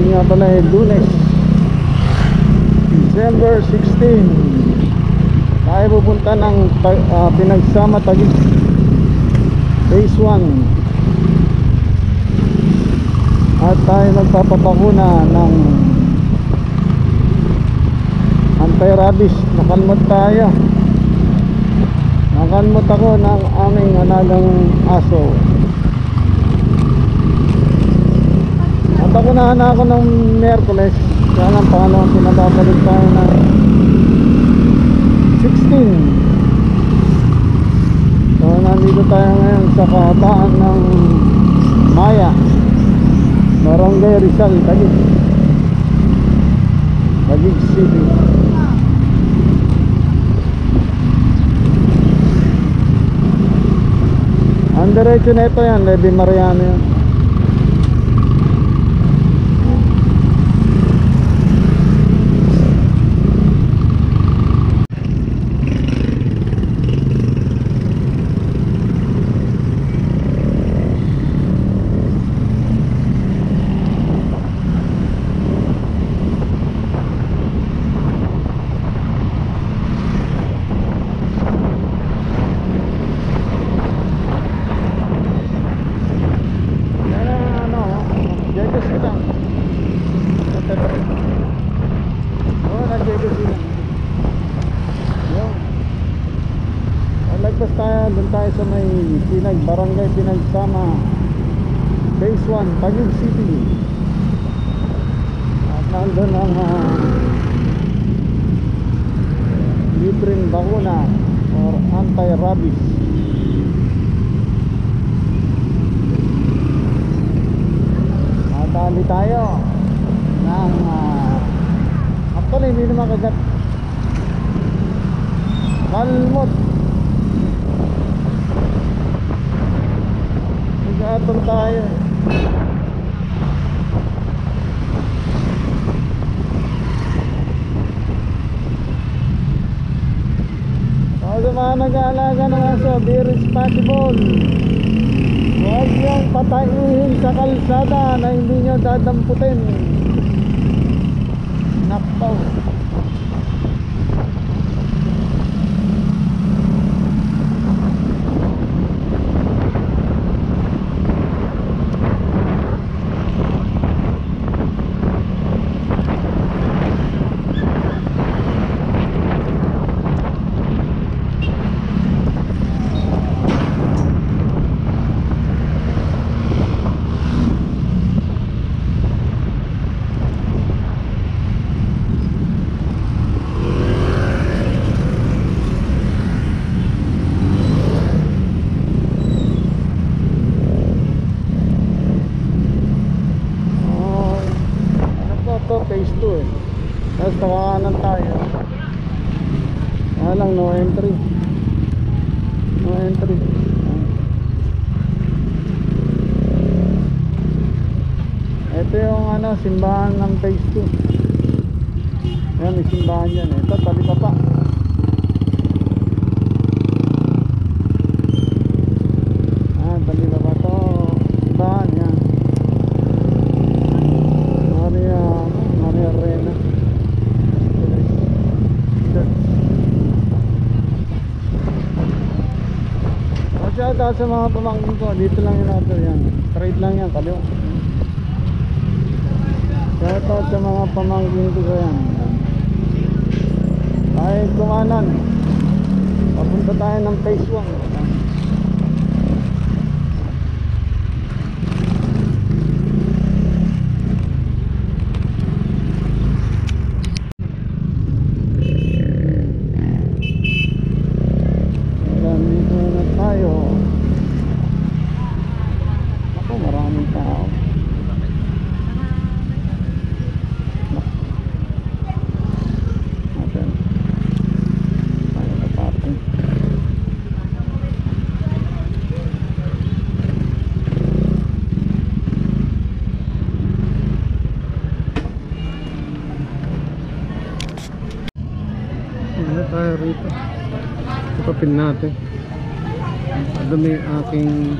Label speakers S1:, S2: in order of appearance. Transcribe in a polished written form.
S1: Ngayon nga pala Lunes, December 16. Tayo pupunta ng Pinagsama Taguig Phase 1. At tayo magpapabakuna ng anti-rabies. Nakalmot tayo. Nakalmot ako ng aming alagang aso. At ako na ako ng Miyerkules. Kaya lang pangalawang pinababalik tayo na 16. So nandito tayo ngayon sa kahabaan ng Maya, Barangay Rizal, Taguig City. Ang diretso na ito yan, Levi Mariano yan. Doon tayo sa may Barangay Pinagsama Phase 1, Taguig City. At nandun ang libreng bakuna or anti-rabies. Natali tayo ng actually hindi naman kagat, kalmot. Nag-aatong tayo. Sa mga nag-aalaga ng aso, be responsible. Huwag yung pataihin sa kalsada na hindi nyo dadamputin. Nakpaw. Phase 2 eh. Tapos nakakanan tayo. Kaya lang no entry. No entry. Ito yung simbahan ng Phase 2. Ayan, may simbahan dyan eh. Ito, talipapa. Talipapa to. Simbahan yan. Arena shout out sa mga pamangkin ko. Dito lang yun natin yan. Trade lang yan, kaliw. Shout out sa mga pamangkin ko yan. Tayo kumanan. Papunta tayo ng Phase 1. Tayo rito. Ito pin natin. Dumi aking